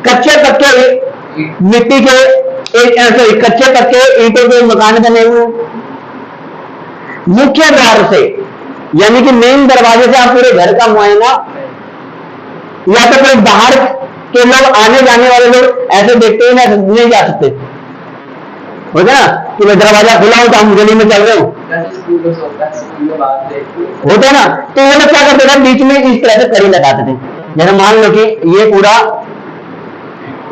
कच्चे पक्के मिट्टी के कच्चे पक्के ईंटों के मकान बने हुए। मुख्य द्वार से यानी कि मेन दरवाजे से आप पूरे घर का मुआयना, या तो फिर बाहर के लोग आने जाने वाले लोग ऐसे देखते हैं ना, नहीं जा सकते, होता ना कि मैं दरवाजा खुला हूं तो हम गली में चल रहे हो, होता ना। तो वो लोग क्या करते थे, बीच में इस तरह से कड़ी लगाते थे। जैसे मान लो कि ये पूरा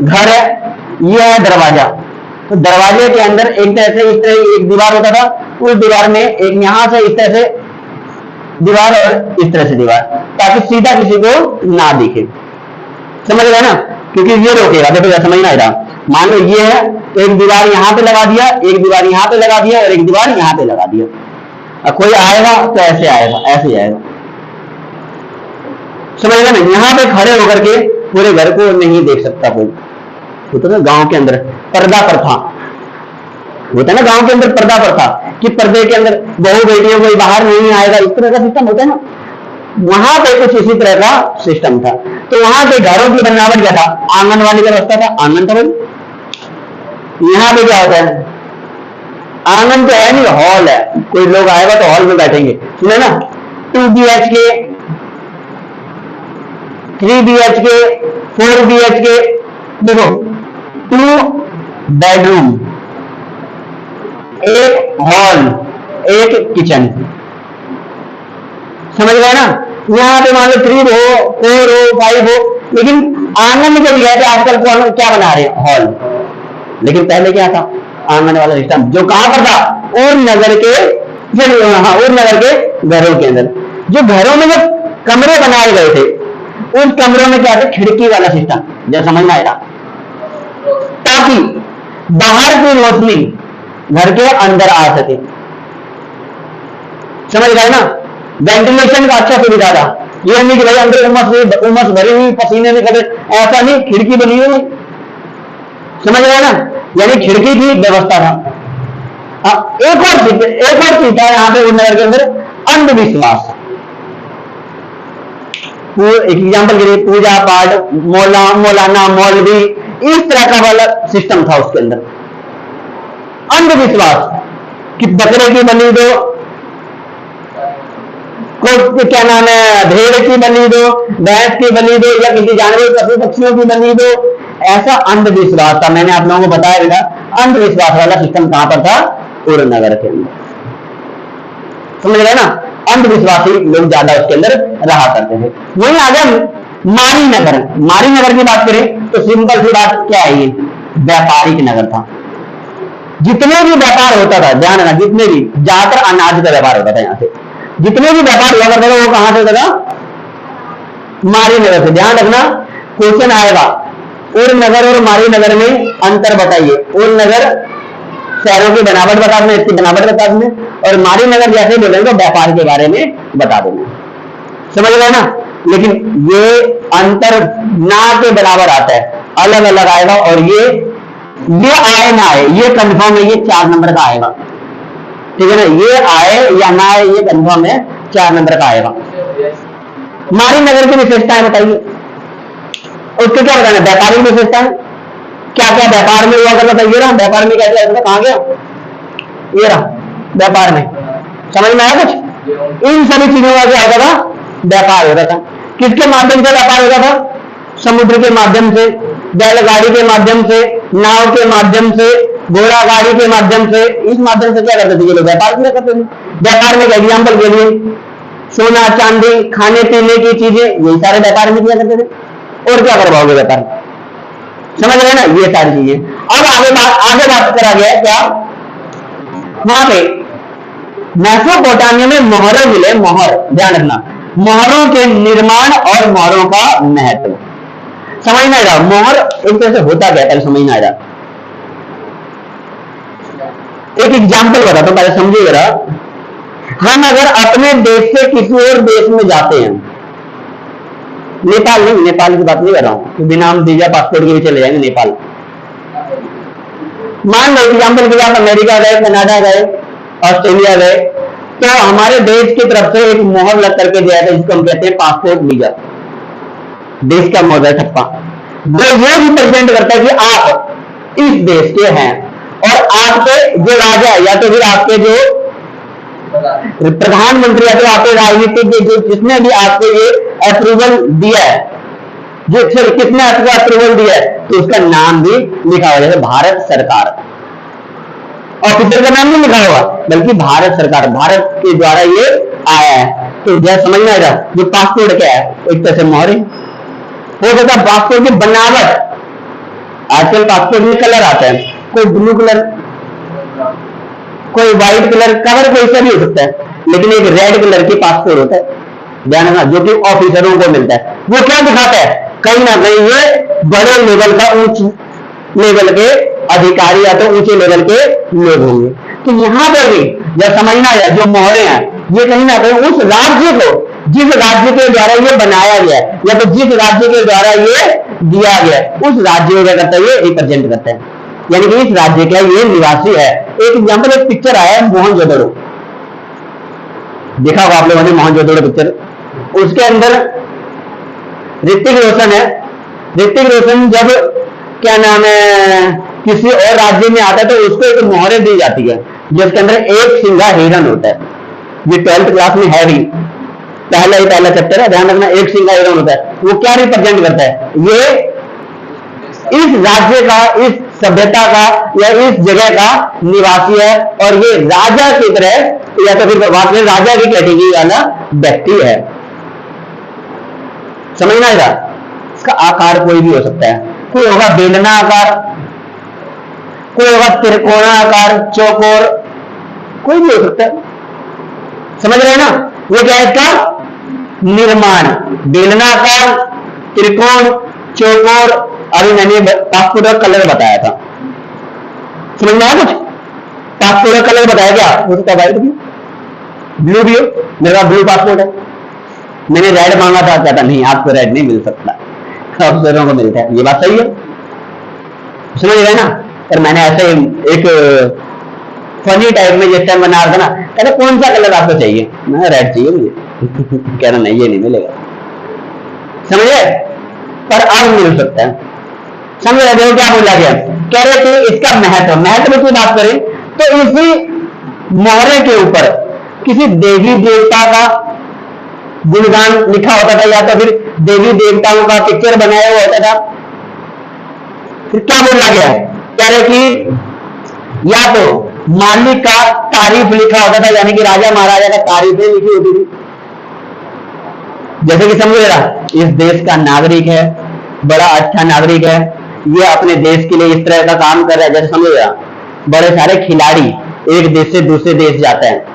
घर है, ये है दरवाजा, तो दरवाजे के अंदर एक तरह से इस तरह एक दीवार होता था, उस दीवार में एक यहां से इस तरह से दीवार और इस तरह से दीवार, ताकि सीधा किसी को ना दिखे, समझ रहे ना, क्योंकि ये रोकेगा। देखो समझ ना आएगा, मान लो ये है, एक दीवार यहां पे लगा दिया, एक दीवार यहां पे लगा दिया और एक दीवार यहां पे लगा दिया। अब कोई आएगा तो ऐसे आएगा, ऐसे आएगा, समझ रहे ना। यहां पे खड़े होकर के पूरे घर को नहीं देख सकता कोई, होता ना गांव के अंदर पर्दा प्रथा होता है ना, गांव के अंदर पर्दा प्रथा कि पर्दे के अंदर बहू बेटियों कोई बाहर नहीं आएगा, इस तरह का सिस्टम होता है ना। वहां पे कुछ इसी तरह का सिस्टम था। तो वहां के घरों की बनावट क्या था, आंगन वाली व्यवस्था था, आंगन था भाई। यहाँ पे क्या होता है, आंगन तो है नहीं, हॉल है, कोई लोग आएगा तो हॉल में बैठेंगे, सुने ना। 2 BHK 3 BHK 4 BHK, देखो 2 बेडरूम, एक हॉल, एक किचन, समझ गए ना। यहाँ पे मान लो 3 हो, 4 हो, 5 हो, लेकिन आंगन में जब गए थे आजकल क्या बना रहे हैं, हॉल। लेकिन पहले क्या था, आंगन वाला सिस्टम, जो कहां पर था, और नगर के, और नगर के घरों के अंदर। जो घरों में जब कमरे बनाए गए थे, उस कमरों में क्या था, खिड़की वाला सिस्टम, जब समझ में आएगा, ताकि बाहर की रोशनी घर के अंदर आ सके, समझ गए ना। वेंटिलेशन का अच्छा सुविधा था, ये नहीं कि भाई अंदर उमस भरी हुई पसीने में कभी, ऐसा नहीं, खिड़की बनी हुई, समझ गए ना, यानी खिड़की की व्यवस्था था। एक और चीज था यहाँ पे नगर के अंदर, अंधविश्वास। एक एग्जाम्पल के लिए पूजा पाठ, मौलाना मौलवी, इस तरह का वाला सिस्टम था उसके अंदर। अंधविश्वास कि बकरे की बलि दो, को क्या नाम है, भेड़ की बलि दो, भैंस की बलि दो, या किसी जानवर पशु पक्षियों की बलि दो, ऐसा अंधविश्वास था। मैंने आप लोगों को बताया बेटा, अंधविश्वास वाला सिस्टम कहां पर था, पूरे नगर के अंदर, समझ रहे ना। अंधविश्वासी लोग ज्यादा उसके अंदर रहा करते थे। वहीं आगे मारी नगर, मारी नगर की बात करें तो सिंपल सी बात क्या है, ये व्यापारिक नगर था। जितने भी व्यापार होता था, ध्यान रखना, जितने भी, ज्यादातर अनाज का व्यापार होता था यहाँ से, जितने भी व्यापार हुआ करता था वो कहां से होता था, मारी नगर से। ध्यान रखना, क्वेश्चन आएगा, उर नगर और मारी नगर में अंतर बताइए। उर नगर शहरों की बनावट बता दें, इसकी बनावट बता दें, और मारी नगर जैसे बोलेंगे तो व्यापार के बारे में बता देंगे, समझ गए ना। लेकिन ये अंतर ना के बराबर आता है, अलग अलग आएगा, और ये आए ना आए ये कंफर्म है, ये 4 नंबर का आएगा, ठीक है ना। ये आए या ना आए ये कंफर्म है, 4 नंबर का आएगा। मारी नगर की विशेषताएं बताइए, उसके क्या बताना, व्यापारिक विशेषताएं, क्या क्या व्यापार में हुआ करता था, ये रहा व्यापार में क्या क्या होता था, कहां गया, ये रहा व्यापार में, समझ में आया कुछ। इन सभी चीजों का क्या होता था, व्यापार होता था। किसके माध्यम से व्यापार होता था, समुद्र के माध्यम से, बैलगाड़ी के माध्यम से, नाव के माध्यम से, घोड़ा गाड़ी के माध्यम से, इस माध्यम से क्या करते थे ये लोग, व्यापार किया करते थे। व्यापार में एग्जाम्पल के लिए सोना चांदी, खाने पीने की चीजें, यही सारे व्यापार में किया करते थे। और क्या करवाओगे व्यापार, समझ रहे ना, ये सारी चीजें। अब आगे बात करा गया क्या, वहां पे मेसोपोटामिया में मोहरें मिले, मोहर, ध्यान रखना, मोहरों के निर्माण और मोहरों का महत्व समझ में आएगा। मोहर एक तरह से होता क्या, पहले समझ में आएगा। एक एग्जाम्पल बताता हूं, पहले समझिए जरा। हम अगर अपने देश से किसी और देश में जाते हैं, नेपाल नहीं, नेपाल की बात नहीं कर रहा हूं, तो बिना हम वीजा पासपोर्ट के भी चले जाएंगे नेपाल। मान लो एग्जाम्पल के लिए आप अमेरिका गए, कनाडा गए, ऑस्ट्रेलिया गए, तो हमारे देश की तरफ से एक मोहर लग करके दिया था, जिसको हम कहते हैं पासपोर्ट वीजा, देश का मोहर ठप्पा। जो ये रिप्रेजेंट करता है कि आप इस देश के हैं और आपके जो राजा है या तो फिर आपके जो प्रधानमंत्री या तो आपके राजनीतिक जो जिसने भी आपको ये अप्रूवल दिया है, जो किसने आपको अप्रूवल दिया है, तो उसका नाम भी लिखा हुआ है भारत सरकार। ऑफिसर का नाम नहीं लिखा होगा बल्कि भारत सरकार, भारत के द्वारा ये आया है। तो जैसे समझना है जो पासपोर्ट क्या है, एक तरह से मोहर हो सकता है। पासपोर्ट की बनावट, आजकल पासपोर्ट में कलर आता है, कोई ब्लू कलर, कोई व्हाइट कलर, कलर कोई सा भी हो सकता है, लेकिन एक रेड कलर की पासपोर्ट होता है, ध्यान रखना, जो कि ऑफिसरों को मिलता है। वो क्या दिखाता है, कहीं ना कहीं ये बड़े लेवल का, उच्च लेवल के अधिकारी या तो ऊंचे लेवल के लोग होंगे। तो यहां पर भी जब समझना है जो मोहरें हैं, ये कहीं ना कहीं उस राज्य को, जिस राज्य के द्वारा ये बनाया गया है या तो जिस राज्य के द्वारा ये दिया गया है, उस राज्य को क्या करता है, ये रिप्रेजेंट करता है, यानी कि इस राज्य का ये निवासी है। एक एग्जाम्पल, एक पिक्चर आया है मोहनजोदड़ो, देखा होगा आप लोगों ने मोहनजोदड़ो पिक्चर। उसके अंदर ऋतिक रोशन है। ऋतिक रोशन जब क्या नाम है किसी और राज्य में आता है तो उसको एक मोहरें दी जाती है जिसके अंदर एक सिंगा हिरन होता है। ये 12th क्लास में है भी, पहला चैप्टर है, ध्यान रखना। एक सिंगा हिरन होता है, वो क्या रिप्रेजेंट करता है, ये इस राज्य का, इस सभ्यता का या इस जगह का निवासी है और ये राजा की तरह या तो फिर बात में राजा की कैटेगरी वाला व्यक्ति है। समझना है। इसका आकार कोई भी हो सकता है, कोई होगा बेलना आकार, कोई होगा त्रिकोणा आकार, चौकोर, कोई भी हो सकता है। समझ रहे हैं ना। वो क्या है इसका निर्माण, बेलना आकार, त्रिकोण, चौकोर। अभी मैंने पासपोर्ट का कलर बताया था, समझ में आया कुछ। पासपोर्ट का कलर बताया क्या, हो सकता है व्हाइट भी, ब्लू भी हो। मेरा ब्लू पासपोर्ट है, मैंने रेड मांगा था, कहता नहीं आपको रेड नहीं मिल सकता, अफसरों को मिलता है। ये बात सही है, समझ गए ना। पर मैंने ऐसे एक फनी टाइप में जिस टाइम बना रहा था ना, कहता कौन सा कलर आपको चाहिए, मैं रेड चाहिए मुझे कह रहा नहीं ये नहीं मिलेगा, समझे। पर अब मिल सकता है, समझ रहे हो क्या बोला गया। कह रहे थे इसका महत्व की बात करें तो इसी मोहरे के ऊपर किसी देवी देवता का गुणगान लिखा होता था या तो फिर देवी देवताओं का पिक्चर बनाया हुआ होता था। फिर क्या बोला गया, कह रहे कि या तो मालिक का तारीफ लिखा होता था, यानी कि राजा महाराजा का तारीफें लिखी होती थी, जैसे कि समझ रहा इस देश का नागरिक है, बड़ा अच्छा नागरिक है, ये अपने देश के लिए इस तरह का काम कर रहा है। जैसे समझ रहा बड़े सारे खिलाड़ी एक देश से दूसरे देश जाते हैं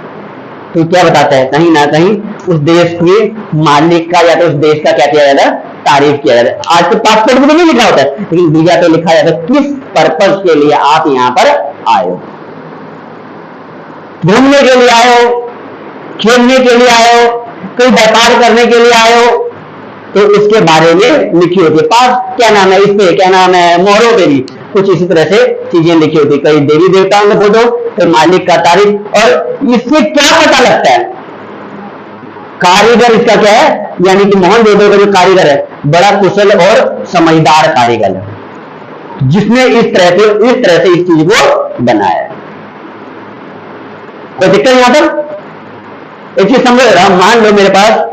तो क्या बताता है, कहीं ना कहीं उस देश के मालिक का या तो उस देश का क्या किया जाता है, तारीफ किया जाता है। आज के पासपोर्ट में तो नहीं लिखा होता है, लेकिन वीजा तो लिखा जाता है किस पर्पज के लिए आप यहाँ पर आए हो। घूमने के लिए आए हो, खेलने के लिए आए हो, कोई व्यापार करने के लिए आए हो, तो इसके बारे में लिखी होती है। पास क्या नाम है, इस पे क्या नाम है, मोहरों पे भी कुछ इसी तरह से चीजें लिखी होती है, कई देवी देवताओं का फोटो, फिर मालिक का तारीफ। और इससे क्या पता लगता है, कारीगर इसका क्या है, यानी कि मोहनजोदड़ो का जो कारीगर है बड़ा कुशल और समझदार कारीगर है, जिसने इस तरह से इस चीज को बनाया है। कोई दिक्कत यहां पर एक चीज समझ रहा, मान लो मेरे पास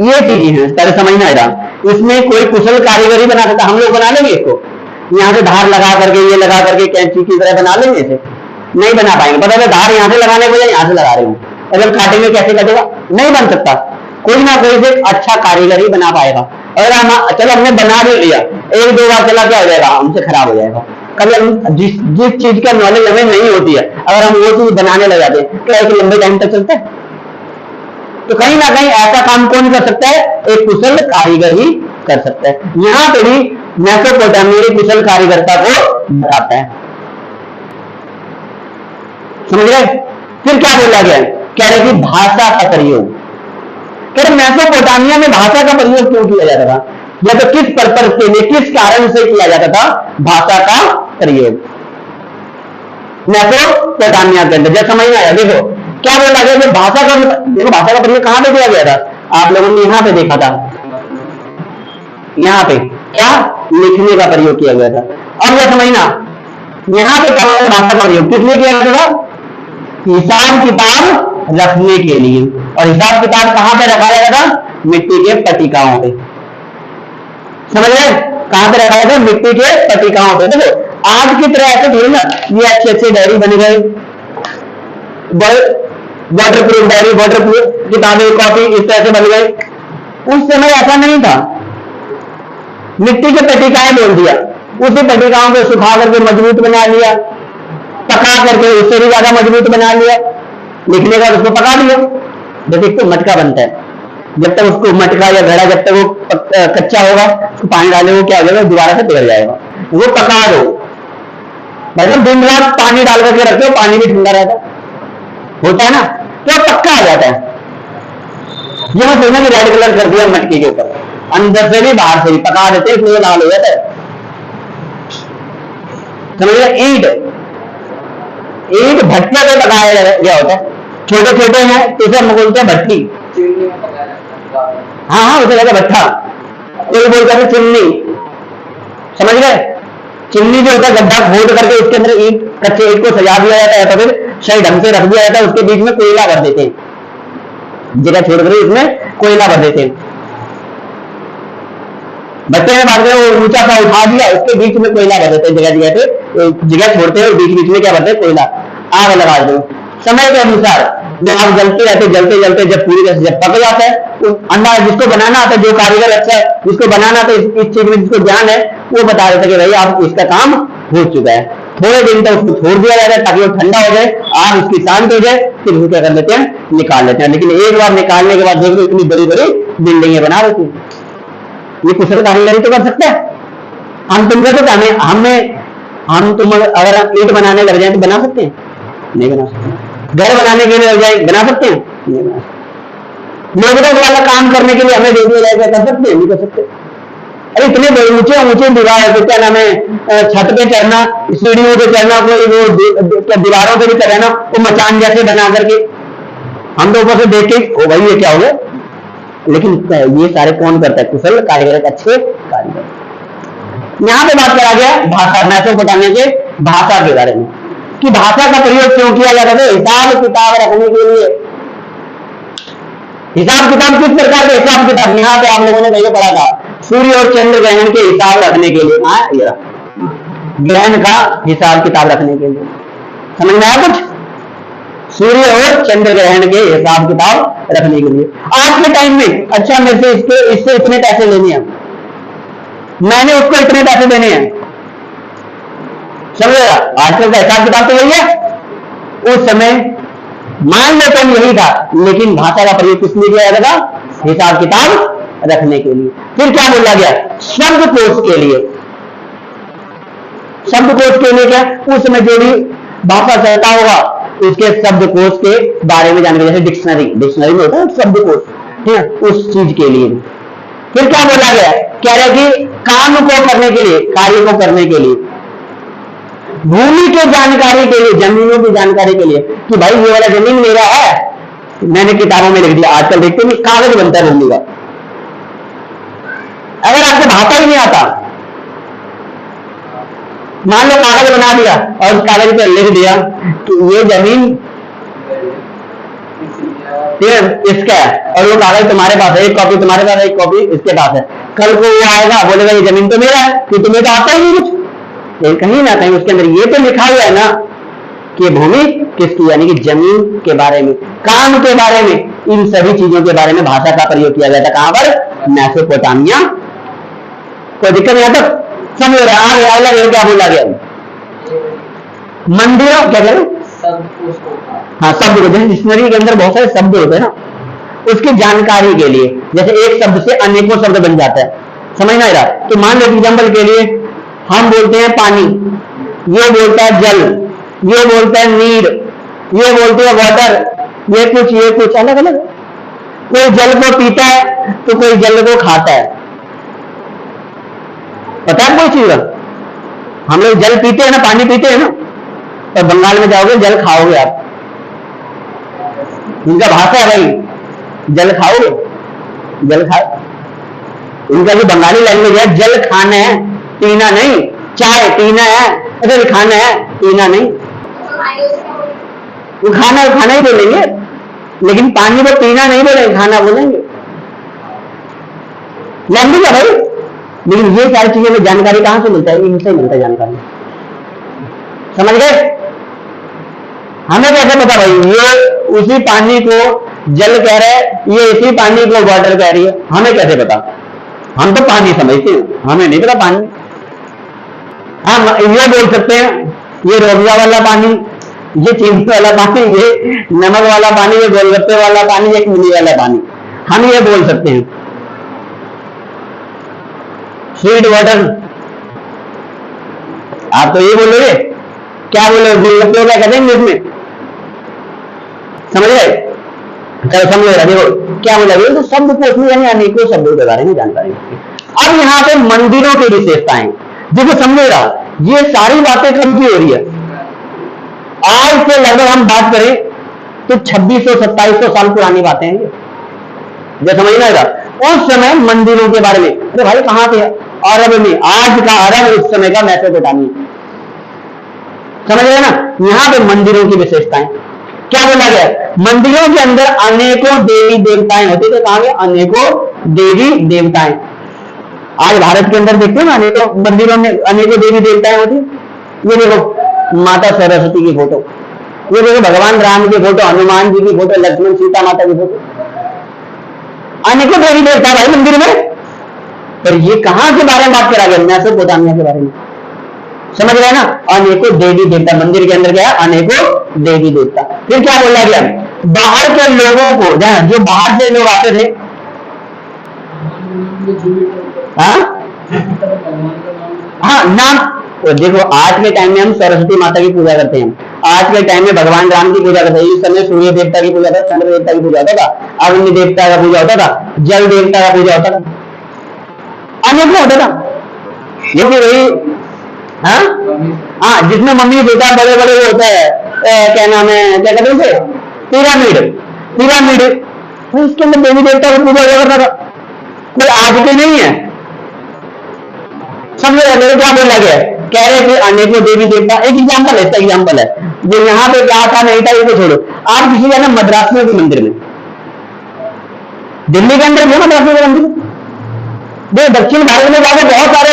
ये चीज है, पहले समझना है, इसमें कोई कुशल कारीगर ही बना सकता। हम लोग बना लेंगे इसको, यहाँ से धार लगा करके ये लगा करके कैंची की तरह बना लेंगे, इसे नहीं बना पाएंगे। पता है धार यहाँ से लगाने को यहाँ से लगा रहे हूँ, अगर काटेंगे कैसे कटेगा, नहीं बन सकता। कोई ना कोई से अच्छा कारीगर ही बना पाएगा। अगर हम चलो हमने बना भी लिया, एक दो बार चला क्या हो जाएगा, हमसे खराब हो जाएगा। कभी हम जिस चीज का नॉलेज हमें नहीं होती है, अगर हम वो चीज बनाने लग जाते हैं क्या एक लंबे टाइम तक चलता है। तो कहीं ना कहीं ऐसा काम कौन कर सकता है, एक कुशल कारीगर ही कर सकता है। यहां पे भी मेसोपोटामिया कुशल कारीगरता को बताता है, समझ गए। फिर क्या बोला गया, कह रहे कि भाषा का प्रयोग, कह रहे मेसोपोटामिया में भाषा का प्रयोग क्यों किया जाता था, या तो किस पर्पज के लिए, किस कारण से किया जाता था भाषा का प्रयोग मेसोपोटामिया के अंदर। जब समझ में आया, देखो क्या बोला गया, जो भाषा का, देखो भाषा का प्रयोग कहां पे किया गया था, आप लोगों ने यहां पे देखा था, यहाँ पे क्या लिखने का प्रयोग किया गया था। अब यह समझना यहाँ पे भाषा का प्रयोग किस लिए किया गया था? हिसाब किताब रखने के लिए। और हिसाब किताब कहां पे रखा गया था? मिट्टी के पट्टिकाओं पे। समझ गए? कहां पे रखा गया था? मिट्टी के पट्टिकाओं पे। देखो आज की तरह ऐसे थोड़ी ना ये अच्छे अच्छे डायरी बन गए, water proof diary, water proof किताबें, कॉपी इस तरह से बन गए। उस समय ऐसा नहीं था। मिट्टी के पट्टिकाएं बोल दिया, उसी पट्टिकाओं को सुखा करके मजबूत बना लिया, पका करके उससे भी ज्यादा मजबूत बना लिया, लिखने का उसको पका दिया। जैसे एक तो मटका बनता है, जब तक उसको मटका या घड़ा जब तक वो कच्चा होगा उसको पानी डाले वो क्या हो जाएगा? दोबारा से पिघल जाएगा। वो पका दो, मतलब दिन रात पानी डाल करके रखते हो, पानी भी ठंडा रहता होता है ना, तो पक्का आ जाता है। यह सोचना कि रेड कलर कर दिया मटके के ऊपर, अंदर से भी बाहर से भी पका देते इसलिए लाल हो जाता है। समझिए ईंट, ईंट भट्टिया पे पकाया गया होता है, छोटे छोटे हैं तो इसे हम बोलते हैं भट्टी। हाँ हाँ उसे लगा भट्ठा, कोई बोलता है चिमनी। समझ गए? चिमनी जो होता है गड्ढा खोद करके उसके अंदर ईंट, कच्चे ईंट को सजा दिया जाता है, तो फिर सही ढंग से रख दिया जाता है, उसके बीच में कोयला भर देते हैं, जगह छोड़कर इसमें कोयला भर देते हैं। बच्चे ने बात वो ऊंचा सा उठा दिया, उसके बीच में कोयला भर देते हैं, जगह जगह पे जगह छोड़ते हैं, बीच बीच में क्या भरते हैं? कोयला। आग लगा दो, समय के अनुसार आग जलते रहते, जलते जलते जब पूरी तरह से जब पक जाता है, अंदाज जिसको बनाना आता है, जो कारीगर अच्छा है जिसको बनाना आता है, इस चीज में जिसको ज्ञान है, वो बता देता है कि भाई आप इसका काम हो चुका है। थोड़े दिन तक उसको छोड़ दिया जाता है ताकि वो ठंडा हो जाए, आग इसकी शांत हो जाए, फिर उसको क्या कर लेते हैं? निकाल लेते हैं। लेकिन एक बार निकालने के बाद देख लो इतनी बड़ी बड़ी बिल्डिंगें बना देती हैं। ये कुशल कारीगरी तो कर सकते हैं हम, तुम कर सकते हैं, हम तुम अगर ईंट बनाने लग जाए तो बना सकते हैं? नहीं बना सकते। घर बनाने के लिए लग जाए बना सकते हैं? नहीं बना सकते। लेबर वाला काम करने के लिए हमें दे दिया जाएगा, कर सकते हैं? नहीं कर सकते। अरे इतने ऊंचे ऊंचे दीवार, क्या नाम है, छत पे चढ़ना, सीढ़ियों पे चढ़ना, कोई वो दीवारों पे भी चढ़ना, वो मचान जैसे बना करके हम तो ऊपर से देख के ओ भाई ये क्या हो गया। लेकिन ये सारे कौन करता है? कुशल कारीगर, अच्छे कारीगर। यहां पे बात करा गया भाषा, मेसोपोटामिया के भाषा के बारे में, कि भाषा का प्रयोग क्यों किया जाता है? हिसाब किताब रखने के लिए। हिसाब किताब किस प्रकार के हिसाब किताब? यहाँ पे आप लोगों ने कहीं पढ़ा था, सूर्य और चंद्र ग्रहण के हिसाब रखने के लिए। ग्रहण का हिसाब किताब रखने के लिए, समझ में आया कुछ? सूर्य और चंद्र ग्रहण के हिसाब किताब रखने के लिए। आज के टाइम में अच्छा मेरे से इससे इतने पैसे लेने हैं, मैंने उसको इतने पैसे देने हैं, समझेगा? आजकल का हिसाब किताब तो यही है। उस समय मान लो तुम यही था, लेकिन भाषा का प्रयोग किस लिए किया जाता था? हिसाब किताब रखने के लिए। फिर क्या बोला गया? शब्दकोश के लिए। शब्दकोश के लिए क्या? उस समय जो भी भाषा चलता होगा उसके शब्दकोश के बारे में जानकारी, जैसे डिक्शनरी, डिक्शनरी में होता है शब्दकोश, ठीक है, उस चीज के लिए। फिर क्या बोला गया? कह रहे कि काम को करने के लिए, कार्य को करने के लिए, भूमि की जानकारी के लिए, जमीनों की जानकारी के लिए, कि भाई ये वाला जमीन मेरा है, मैंने किताबों में लिख दिया। आजकल देखते हैं कागज बनता है भूमि का। अगर आपको भाषा ही नहीं आता, मान लो कागज बना दिया और उस कागज पर लिख दिया कि ये जमीन इसका है, और वो कागज तुम्हारे पास है, एक कॉपी तुम्हारे पास है, एक कॉपी इसके पास है। कल को वो आएगा बोलेगा ये जमीन तो मेरा है, कि तुम्हें तो आता ही नहीं कुछ। तो कहीं ना कहीं उसके अंदर ये तो लिखा हुआ है ना कि भूमि किसकी, यानी कि जमीन के बारे में, काम के बारे में, इन सभी चीजों के बारे में भाषा का प्रयोग किया गया था। कहां पर? मेसोपोटामिया। कोई दिक्कत नहीं आता? समझ रहे? आगे क्या बोला गया? मंदिरों क्या करें? हाँ शब्द, जैसे डिक्शनरी के अंदर बहुत सारे शब्द होते हैं ना, उसकी जानकारी के लिए, जैसे एक शब्द से अनेकों शब्द बन जाता है, समझ ना रहा? तो मान लो एग्जाम्पल के लिए हम बोलते हैं पानी, ये बोलता है जल, ये बोलता है नीर, ये बोलते हैं वाटर, ये कुछ अलग अलग। कोई जल को पीता है तो कोई जल को खाता है। पता है कोई चीज? हम लोग जल पीते हैं ना, पानी पीते हैं ना, तो बंगाल में जाओगे जल खाओगे आप, उनका भाषा है भाई, जल खाओगे, जल खाओ। उनका जो बंगाली लैंग्वेज है, जल खाना है पीना नहीं, चाय पीना है, अगर खाना है पीना नहीं। वो खाना ही बोलेंगे, लेकिन पानी को पीना नहीं बोलेंगे, खाना बोलेंगे। लैंग्वेज है भाई। लेकिन ये सारी चीजें में जानकारी कहां से मिलता है? इनसे मिलता है जानकारी। समझ गए? हमें कैसे पता भाई ये उसी पानी को जल कह रहा है, ये इसी पानी को वाटर कह रही है? हमें कैसे पता? हम तो पानी समझते हैं, हमें नहीं पता पानी। हम ये बोल सकते हैं ये रोबजा वाला पानी, ये चीनी वाला पानी, ये नमक वाला पानी, ये गोलगप्पे वाला पानी, ये इमली वाला पानी, हम ये बोल सकते हैं। स्वीट वाटर आप तो ये बोलोगे, क्या बोलोगे? गोलगप्पे क्या कहते हैं इंग्लिश में? समझ गए? चलो समझ रहा, देखो क्या बोला गया, तो शब्द को उसमें यानी अनेकों शब्दों के बारे में जानकारी। अब यहाँ पे मंदिरों की विशेषताएं देखो, समझ रहा, ये सारी बातें कब की हो रही है? आज से लगभग हम बात करें तो 2600-2700 साल पुरानी बातें हैं, जो समझ ना रहा। उस समय मंदिरों के बारे में, अरे भाई कहां थे? अरब में, आज का अरब, उस समय का मेसोपोटामिया। समझ रहे ना? यहाँ पे मंदिरों की विशेषताएं क्या बोला गया? मंदिरों के अंदर अनेकों देवी देवताएं होते थे। कहा गया? अनेकों देवी देवताएं। आज भारत के अंदर देखते हैं ना, अनेकों मंदिरों में अनेकों देवी देवताएं होती। ये देखो माता सरस्वती की फोटो, ये देखो भगवान राम की फोटो, हनुमान जी की फोटो, लक्ष्मण सीता माता की फोटो, अनेकों देवी देवता भाई मंदिर में। पर ये कहां के बारे में बात करा गया? मेसोपोटामिया के बारे में। समझ रहे ना? अनेकों देवी देवता मंदिर के अंदर क्या है? अनेकों देवी देवता। फिर क्या बोला गया? बाहर के लोगों को, जो बाहर से लोग आते थे, हाँ नाम, तो देखो आज के टाइम में हम सरस्वती माता की पूजा करते हैं, आज के टाइम में भगवान राम की पूजा करते हैं, इस समय सूर्य देवता की पूजा था, चंद्र देवता की पूजा होता था, अग्नि देवता का पूजा होता था, जल देवता का पूजा होता था, अनेकों होता था। ये वही हाँ जिसमें मम्मी बेटा बड़े बड़े होते हैं, क्या नाम है, क्या कहते हैं उसे? पिरामिड। पिरामिड इसके अंदर देवी देवता की पूजा करता था। कोई आज के नहीं है। समझ रहे? क्या बोला गया? कह रहे थे अनेकों देवी देवता। एक एग्जाम्पल है, इसका एग्जाम्पल है जो यहाँ पे क्या था नहीं था, ये तो छोड़ो। आप किसी जाना मद्रासियों के मंदिर में, दिल्ली के अंदर भी मद्रासियों के मंदिर, देखो दक्षिण भारत में जाकर बहुत सारे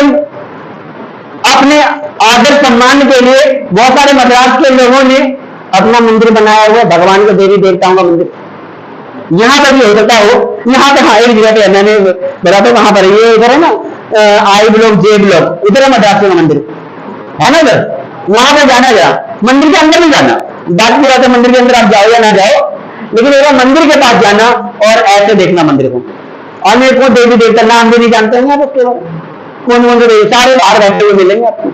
अपने आदर सम्मान के लिए बहुत सारे मद्रास के लोगों ने अपना मंदिर बनाया हुआ, भगवान के देवी देवताओं का मंदिर। यहाँ पर भी हो सकता हो, यहाँ पे हाँ एक जगह पे मैंने बता दो कहां पर, ये इधर है ना आई ब्लॉक जे ब्लॉक, इधर है मद्रासियों का मंदिर है ना, इधर वहां पर जाना जरा, मंदिर के अंदर नहीं जाना, बाकी बात है मंदिर के अंदर आप जाओ या ना जाओ, लेकिन एक मंदिर के पास जाना और ऐसे देखना मंदिर को। अनेकों देवी देवता नाम भी नहीं जानते हैं आप उसके बारे, कौन कौन से सारे बाहर बैठे हुए मिलेंगे आपको,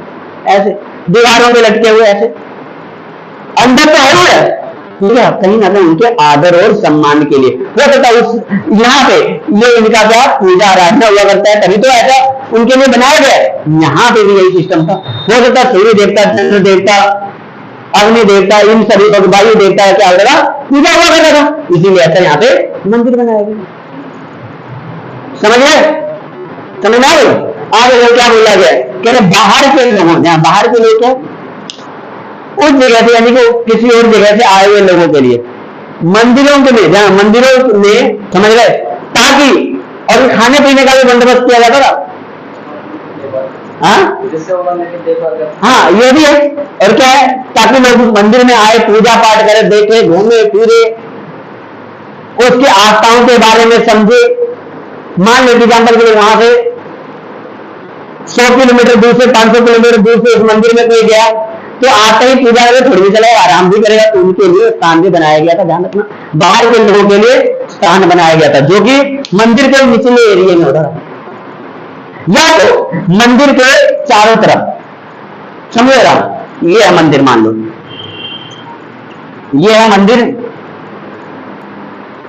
ऐसे दीवारों पे लटके हुए, ऐसे अंदर तो है, ठीक है, कहीं ना कहीं उनके आदर और सम्मान के लिए हो सकता है उस यहाँ पे ये इनका क्या पूजा आराधना हुआ करता है, तभी तो ऐसा उनके लिए बनाया गया है। यहाँ पे भी यही सिस्टम था। हो सकता है सूर्य देवता, चंद्र देवता, अग्नि देवता, इन सभी को वायु देवता क्या होगा पूजा हुआ करता था, इसीलिए ऐसा यहाँ पे मंदिर बनाया गया। समझ गए? समझ में आ गई? आगे क्या बोला गया? कह रहे बाहर के लोगों, जहां बाहर के लोग क्या उस जगह से, यानी कि किसी और जगह से आए हुए लोगों के लिए मंदिरों के लिए, जहां मंदिरों में, समझ गए, ताकि और खाने पीने का भी बंदोबस्त किया जाता था। हाँ ये भी है। और क्या है? ताकि लोग मंदिर में आए, पूजा पाठ करें, देखे, घूमे फिरे, उसकी आस्थाओं के बारे में समझे। मान लो एग्जाम्पल के लिए वहां से 100 किलोमीटर दूर से, 500 किलोमीटर दूर से उस मंदिर में कोई गया तो आते ही पूजा करके थोड़ी भी चलेगा, आराम भी करेगा, तो उनके लिए स्थान भी बनाया गया था। ध्यान रखना, बाहर के लोगों के लिए स्थान बनाया गया था जो कि मंदिर के निचले एरिया में होता था, या तो मंदिर के चारों तरफ। समझ रहा? ये है मंदिर, मान लो ये है मंदिर,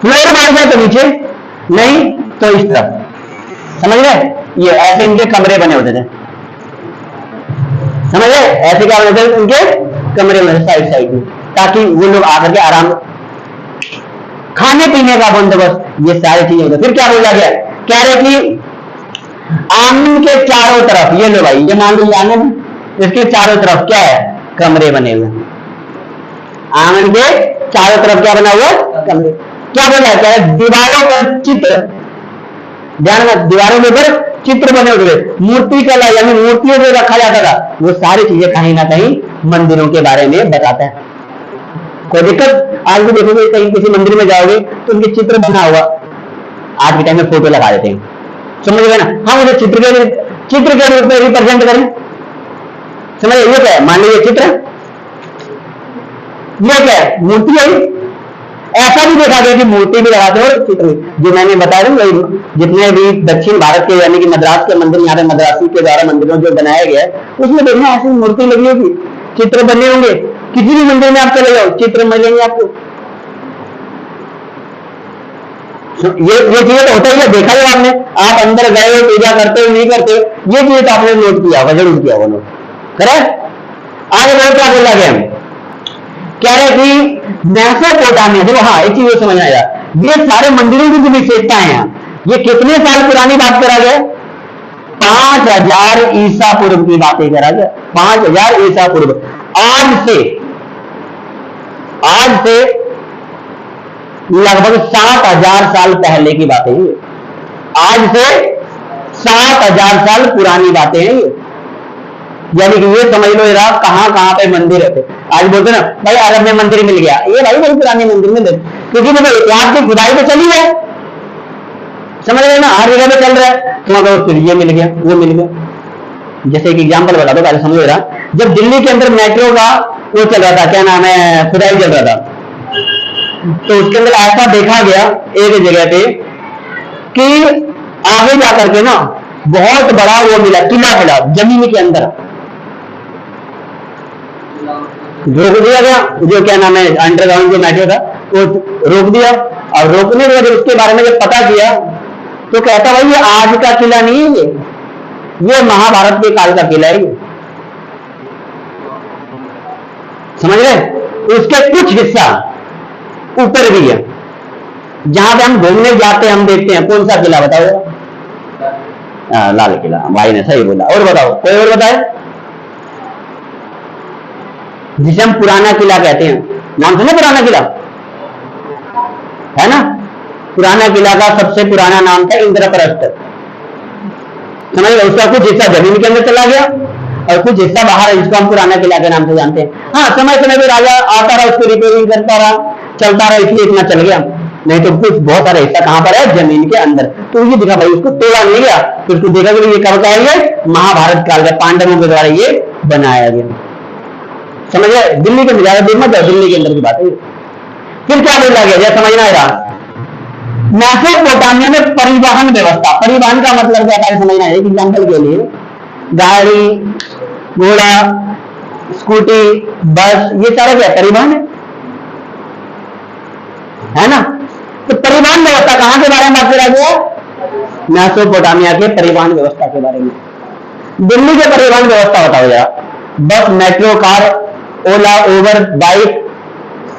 फ्लोर मार जाए तो नीचे नहीं तो इस तरफ। समझ रहे? ये ऐसे इनके कमरे बने होते थे। समझ रहे? ऐसे क्या बने थे उनके कमरे में साइड साइड में, ताकि वो लोग आकर के आराम, खाने पीने का बंदोबस्त, ये सारी चीजें होते। फिर क्या बोला गया? कह रहे कि आंगन के चारों तरफ, ये लो भाई, ये मान लीजिए आंगन, इसके चारों तरफ क्या है, कमरे बने हुए। आंगन के चारों तरफ क्या बना हुआ, कमरे। क्या बोला है, क्या है, दीवारों पर चित्र, ध्यान में, दीवारों के ऊपर चित्र बने हुए, मूर्ति कला यानी मूर्तियों में रखा जाता था। वो सारी चीजें कहीं ना कहीं मंदिरों के बारे में बताता है। कोई दिक्कत, आज भी देखोगे कहीं किसी मंदिर में जाओगे तो उनके चित्र बना हुआ, आज के टाइम में फोटो लगा देते हैं, समझ गए ना। हम उसे चित्र के रूप में रिप्रेजेंट करें, समझ, ये क्या है, मान लीजिए चित्र, ये क्या है, मूर्ति है। ऐसा भी देखा गया कि मूर्ति भी लगाते हो चित्र, जो मैंने बताया ना, जितने भी दक्षिण भारत के यानी कि मद्रास के मंदिर, यहाँ पे मद्रासी के द्वारा मंदिरों जो बनाया गया है, उसमें देखना ऐसी मूर्ति लगी होगी, चित्र बने होंगे। किसी भी मंदिर में आप चले जाओ, चित्र मिलेंगे आपको। ये चीज तो होता ही है, देखा है आपने, आप अंदर गए हो, पूजा करते हो नहीं करते हो, ये चीज तो आपने नोट किया होगा, जरूर किया होगा नोट, करेक्ट। आगे बढ़ो, क्या बोला गया, कह रहे कि मेसोपोटामिया, देखो हाँ एक चीज समझ आया, ये सारे मंदिरों की जो विशेषताएं हैं, ये कितने साल पुरानी बात करा गया, 5000 ईसा पूर्व की बातें करा गया, 5000 ईसा पूर्व। आज से लगभग 7000 साल पहले की बातें हैं, आज से 7000 साल पुरानी बातें हैं ये। यानी कि ये समझ लो जरा, कहां कहां पे मंदिर है। आज बोलते ना भाई अरब में मंदिर मिल गया, ये भाई वही पुराने मंदिर में, क्योंकि देखो इतिहास की खुदाई तो चली है, समझ रहे ना, हर जगह पे चल रहा है, तो अगर फिर ये मिल गया, वो मिल गया। जैसे एक एग्जाम्पल बता दो, पहले समझ रहा, जब दिल्ली के अंदर मेट्रो का वो चल रहा था, क्या नाम है, खुदाई चल रहा था, तो उसके अंदर ऐसा देखा गया एक जगह पे कि आगे जाकर के ना बहुत बड़ा वो मिला, किला मिला जमीन के अंदर, रोक दिया गया, जो क्या नाम है अंडरग्राउंड जो मेट्रो था वो रोक दिया। और रोकने के बाद उसके बारे में जब पता किया तो कहता भाई ये आज का किला नहीं है, ये महाभारत के काल का किला है, समझ रहे। उसके कुछ हिस्सा ऊपर भी है, जहां पे हम घूमने जाते हैं, हम देखते हैं। कौन सा किला बताओ, लाल किला, भाई ने सही बोला। और बताओ, कोई और बताए, जिसे हम पुराना किला कहते हैं, नाम सुना पुराना किला, है ना। पुराना किला का सबसे पुराना नाम था इंद्रप्रस्थ, समझ लो। उसका कुछ हिस्सा जमीन के अंदर चला गया और कुछ हिस्सा बाहर है, जिसको हम पुराना किला के नाम से जानते हैं। हाँ, समय समय पर राजा आता रहा, उसको रिपेयरिंग करता रहा, चलता रहा, इसलिए इतना चल गया, नहीं तो कुछ बहुत सारा हिस्सा कहां पर है, जमीन के अंदर। तो ये दिखा भाई, उसको तोड़ा नहीं गया, तो उसको देखा कि ये कब का है, ये महाभारत काल का, पांडवों के द्वारा ये बनाया गया, समझ गए। दिल्ली के ज्यादा दूर मत जाओ, दिल्ली के अंदर की बात है। फिर क्या बोला गया, जैसे समझना है, मेसोपोटामिया में परिवहन व्यवस्था, परिवहन का मतलब क्या है समझना है। एक एग्जाम्पल के लिए, गाड़ी, घोड़ा, स्कूटी, बस, ये सारा क्या परिवहन है ना। तो परिवहन व्यवस्था कहां के बारे में बात करा गया, मेसोपोटामिया के परिवहन व्यवस्था के बारे में। दिल्ली के परिवहन व्यवस्था बताओ यार, बस, मेट्रो, कार, ओला, उबर, बाइक,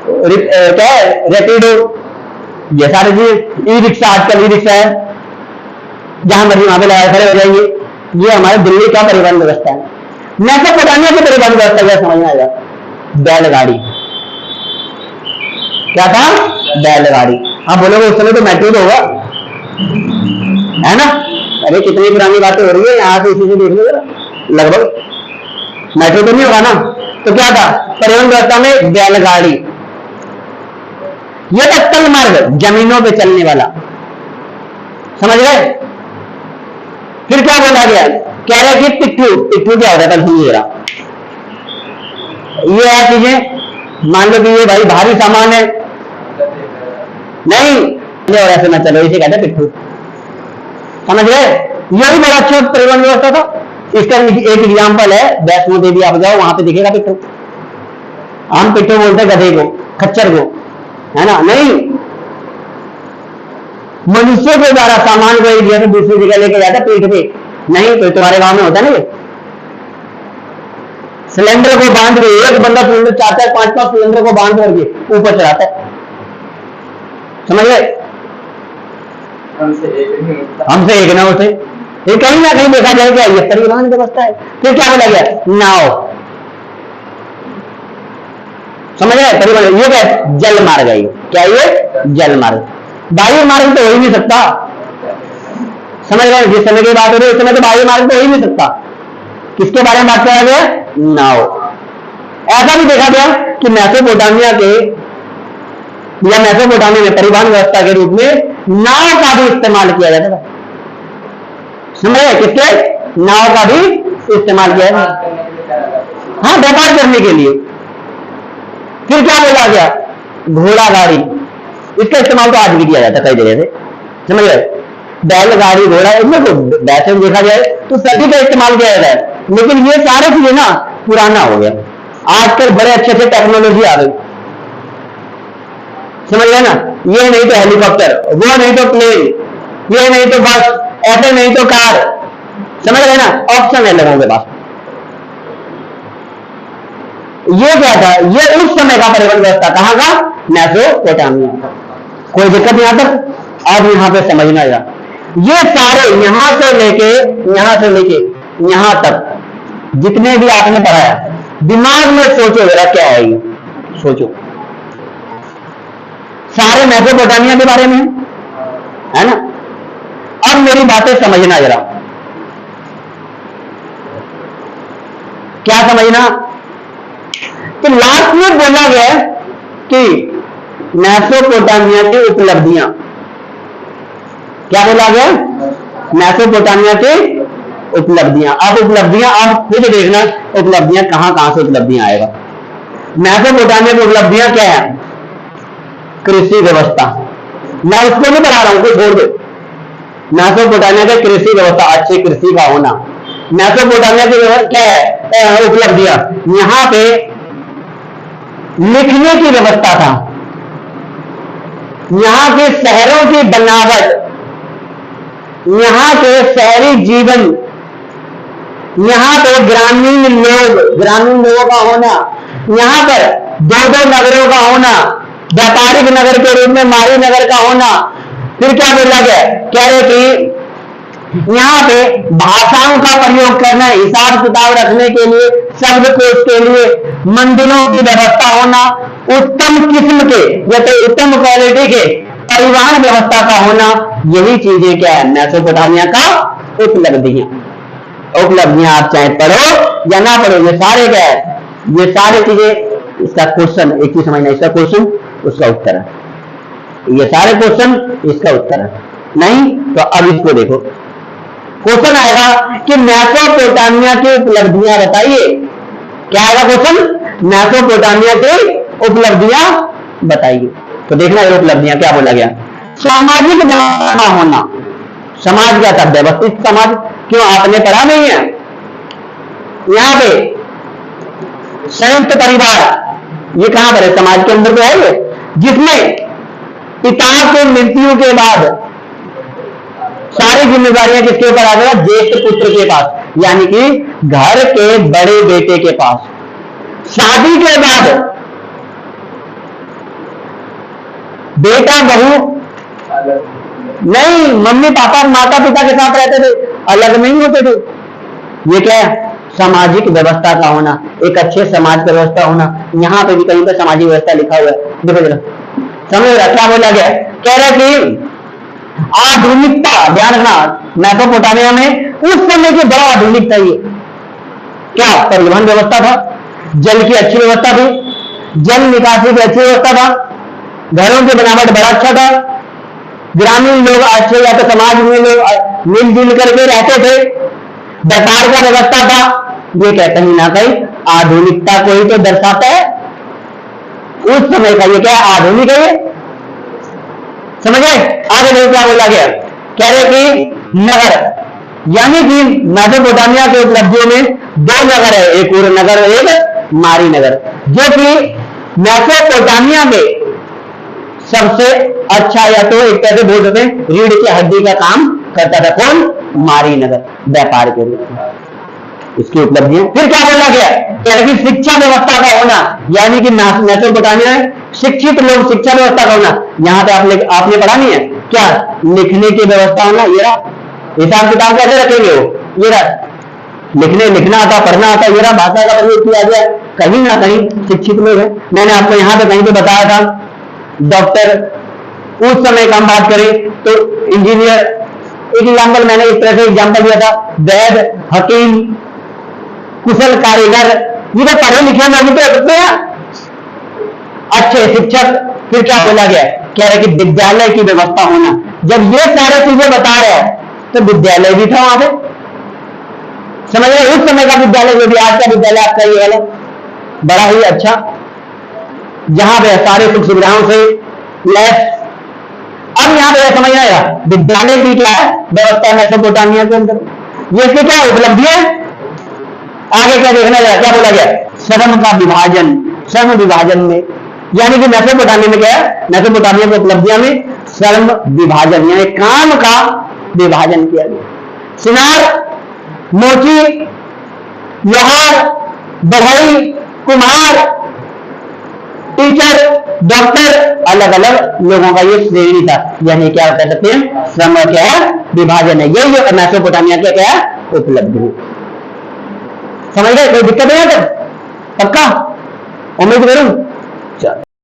क्या है, रैपिडो, ये सारे चीज, ई रिक्शा, आजकल ई रिक्शा है, जहां मर्जी वहां पे लगा खड़े हो जाएंगे। ये हमारे दिल्ली का परिवहन व्यवस्था है। मेसोपोटामिया की परिवहन व्यवस्था क्या समझना आएगा, बैलगाड़ी, क्या था, बैलगाड़ी। आप बोलोगे उस समय तो मेट्रो तो होगा, है ना। अरे कितनी पुरानी बातें हो रही है, यहाँ से इसी से देख लो जरा, लगभग मेट्रो तो नहीं होगा ना। तो क्या था परिवहन व्यवस्था में, बैलगाड़ी, यह था तल मार्ग, जमीनों पे चलने वाला, समझ गए। फिर क्या बोला गया, कह रहे कि पिट्ठू, पिट्ठू क्या होता है, समझिए जरा। ये है चीजें, मान लो कि ये भाई भारी सामान है, नहीं और ऐसे ना चलो, इसे कहते हैं पिट्ठू, समझ गए। ये भी बड़ा अच्छा परिवहन व्यवस्था था। इसका एक एग्जाम्पल है, वैष्णो देवी आप जाओ, वहां पे दिखेगा पिट्ठू। हम पिट्ठू बोलते हैं गधे को, खच्चर को, है ना। नहीं, मनुष्य के द्वारा सामान को एक जगह से दूसरी जगह लेके जाता पीठ पे, नहीं तो तुम्हारे गांव में होता ना, ये सिलेंडर को बांध के, एक बंदा सिलेंडर चाहता है, 5-5 सिलेंडर को बांध करके ऊपर चढ़ाता है, समझ गए। हमसे एक ना उठे, फिर कहीं ना कहीं देखा जाए क्या ये परिवहन व्यवस्था है। फिर क्या बोला गया, नाव, समझ रहे, परिवहन। ये क्या है, जल मार्ग है, क्या ये जल मार्ग। वायु मार्ग तो हो ही नहीं सकता, समझ रहे हैं, जिस समय की बात हो रही है उस समय तो वायु मार्ग तो हो ही नहीं सकता। किसके बारे में बात किया गया, नाव। ऐसा भी देखा गया कि मेसोपोटामिया के या मेसोपोटामिया में परिवहन व्यवस्था के रूप में नाव का भी इस्तेमाल किया जाता था, समझ रहे, किसके, नाव का भी इस्तेमाल किया जाता, हाँ, व्यापार करने के लिए। फिर क्या बोला गया, घोड़ा गाड़ी, इसका इस्तेमाल तो आज भी किया जाता है कई जगह से, समझ रहे, बैलगाड़ी, घोड़ा, इनमें तो वैसे देखा जाए तो सभी का इस्तेमाल किया जाता है, लेकिन ये सारे चीजें ना पुराना हो गया। आजकल बड़े अच्छे से टेक्नोलॉजी आ गई, समझ रहे ना, ये नहीं तो हेलीकॉप्टर, वो नहीं तो प्लेन, ये नहीं तो बस, ऐसे नहीं तो कार, समझ रहे ना, ऑप्शन है लोगों के पास। ये क्या था, ये उस समय का परिवहन व्यवस्था, कहां का, मेसोपोटामिया का। कोई दिक्कत नहीं आता, अब यहां पे समझना है, ये सारे यहां से लेके यहां तक जितने भी आपने पढ़ाया, दिमाग में सोचो जरा क्या है ये, सोचो, सारे मेसोपोटामिया के बारे में है ना। अब मेरी बातें समझना जरा, क्या समझना, तो लास्ट में बोला गया कि मेसोपोटामिया की उपलब्धियां, क्या बोला गया, मेसोपोटामिया की उपलब्धियां। अब उपलब्धियां आप खुद देखना, उपलब्धियां कहां से उपलब्धियां आएगा। मेसोपोटामिया की उपलब्धियां क्या है, कृषि व्यवस्था, मैं उसको नहीं पढ़ा रहा हूं, छोड़ दो। मेसोपोटामिया की कृषि व्यवस्था, अच्छी कृषि का होना, मेसोपोटामिया की व्यवस्था क्या है, उपलब्धियां। यहां पे लिखने की व्यवस्था था, यहां के शहरों की बनावट, यहां के शहरी जीवन, यहां पे ग्रामीण लोगों का होना, यहां पर दो नगरों का होना, व्यापारिक नगर के रूप में मारी नगर का होना। फिर क्या बोला गया, कह रहे कि यहां पे भाषाओं का प्रयोग करना, हिसाब किताब रखने के लिए, शब्दकोश के लिए, मंदिरों की व्यवस्था होना, उत्तम किस्म के जैसे उत्तम क्वालिटी के परिवहन व्यवस्था का होना, यही चीजें क्या है, मेसोपोटामिया का उपलब्धियां आप चाहे पढ़ो या ना पढ़ो, ये सारे क्या है, ये सारी चीजें, इसका क्वेश्चन एक चीज समझना, इसका क्वेश्चन उसका उत्तर है, ये सारे क्वेश्चन इसका उत्तर है। नहीं तो अब इसको देखो, क्वेश्चन आएगा कि मेसोपोटामिया की उपलब्धियां बताइए, क्या आएगा क्वेश्चन, मेसोपोटामिया की उपलब्धियां बताइए। तो देखना ये उपलब्धियां क्या बोला गया, सामाजिक व्यवस्था होना, समाज क्या था, व्यवस्थित समाज, क्यों आपने पढ़ा नहीं है, यहां पे संयुक्त परिवार, ये कहां पर है, समाज के अंदर तो है ये, जिसमें पिता की मृत्यु के बाद सारी जिम्मेदारियां किसके ऊपर आ गया, ज्येष्ठ पुत्र के पास, यानी कि घर के बड़े बेटे के पास। शादी के बाद बेटा बहू नहीं, मम्मी पापा माता पिता के साथ रहते थे, अलग नहीं होते थे। ये क्या है, सामाजिक व्यवस्था का होना, एक अच्छे समाज की व्यवस्था होना। यहां पे भी कहीं पर सामाजिक व्यवस्था लिखा हुआ है, देखो जरा, समझ रहा क्या बोला गया, कह रहे कि आधुनिकता, ध्यान रखना, मेसोपोटामिया में उस समय की बड़ा आधुनिक था, ये क्या, परिवहन व्यवस्था था, जल की अच्छी व्यवस्था थी, जल निकासी की अच्छी व्यवस्था था, घरों की बनावट बड़ा अच्छा था, ग्रामीण लोग अच्छे या तो समाज में लोग मिलजुल करके रहते थे, व्यापार का व्यवस्था था। ये कहते हैं ना कहीं आधुनिकता को ही तो दर्शाता है, उस समय का ये क्या है, आधुनिक है ये, समझे। आगे देखो क्या बोला गया, कह रहे कि नगर, यानी कि मेसोपोटामिया के उपलब्धियों में दो नगर है, एक उर नगर और एक मारी नगर, जो कि मेसोपोटामिया में सबसे अच्छा, या तो एक तरह से बोल सकते हैं रीढ़ की हड्डी का काम करता था, कौन, मारी नगर, व्यापार के रूप में, इसकी उपलब्धियां। फिर क्या बोला गया, कि शिक्षा व्यवस्था का होना, यानी कि मेसोपोटामिया में शिक्षित लोग, शिक्षा व्यवस्था का होना। यहां पे आपने पढ़ा नहीं है क्या, लिखने की व्यवस्था होना, ये हिसाब किताब कैसे रखेंगे? वो ये रहा, लिखना आता, पढ़ना आता, ये रहा, भाषा का प्रयोग किया गया। कहीं ना कहीं शिक्षित लोग हैं। मैंने आपको यहां पे कहीं पे बताया था डॉक्टर, उस समय का हम बात करें तो इंजीनियर, एक एग्जाम्पल मैंने इस तरह से एग्जाम्पल दिया था, वैद, हकीम, कुशल कारीगर, ये तो पढ़े लिखे लोग तो सकते हैं, अच्छे शिक्षक। फिर क्या बोला गया? कह रहे कि विद्यालय की व्यवस्था होना। जब ये सारे चीजें बता रहे हैं तो विद्यालय भी था वहां पे, समझ रहे? उस समय का विद्यालय जो भी आज का विद्यालय आपका ये वाला बड़ा ही अच्छा, जहां पे सारे सुख सुविधाओं से लैस। अब यहां पे समझ आएगा विद्यालय की क्या है व्यवस्था मेसोपोटामिया के अंदर, ये इसकी क्या उपलब्धि है? आगे क्या देखना जाए, क्या बोला गया? श्रम का विभाजन, श्रम विभाजन में, यानी कि मेसोपोटामिया में क्या है? मेसोपोटामिया की उपलब्धियां में श्रम विभाजन यानी काम का विभाजन किया गया। सिनार, मोची, लोहार, बढ़ई, कुम्हार, टीचर, डॉक्टर, अलग अलग लोगों का ये श्रेणी था, यानी क्या कह सकते हैं? श्रम क्या है? विभाजन है। यही जो मेसोपोटामिया का क्या है? उपलब्धि है। समझ गए? कोई दिक्कत नहीं है? पक्का? उम्मीद करूं। चलो।